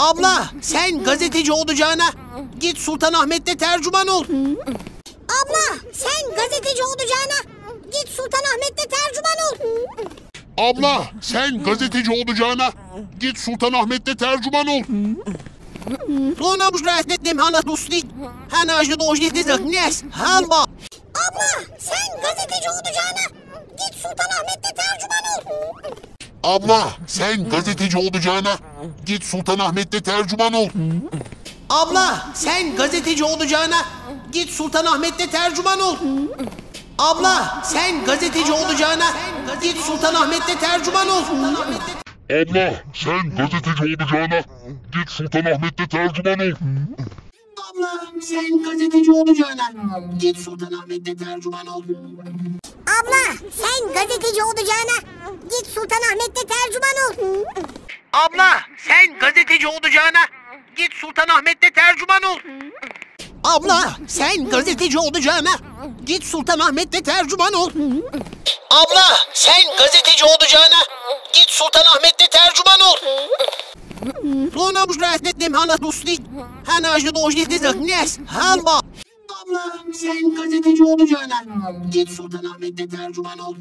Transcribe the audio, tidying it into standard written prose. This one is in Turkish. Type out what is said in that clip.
Abla sen gazeteci olacağına git Sultanahmet'te tercüman ol. Abla sen gazeteci olacağına git Sultanahmet'te tercüman ol. Abla sen gazeteci olacağına git Sultanahmet'te tercüman ol. Sonra bu rahmetlim hana dostlik. Hana ajda dojneti zıknes. Halba. Abla sen gazeteci olacağına git Sultanahmet'te tercüman ol. Abla sen gazeteci olacağına git Sultanahmet'te tercüman ol. Abla sen gazeteci olacağına git Sultanahmet'te tercüman ol. Abla sen gazeteci olacağına git Sultanahmet'te tercüman ol. Abla sen gazeteci olacağına git Sultanahmet'te tercüman ol. Abla sen gazeteci olacağına git Sultanahmet'te tercüman ol. Abla sen gazeteci olacağına git Sultanahmet'te tercüman ol. Abla sen gazeteci olacağına git Sultanahmet'te tercüman ol. Abla sen gazeteci olacağına git Sultanahmet'te tercüman ol. Abla sen gazeteci olacağına git Sultanahmet'te tercüman ol. Sonra bu rahmetlim hana dostlik. Hana ajda dojneti zıknes. Halba. Abla sen gazeteci olacağına git Sultanahmet'te tercüman ol.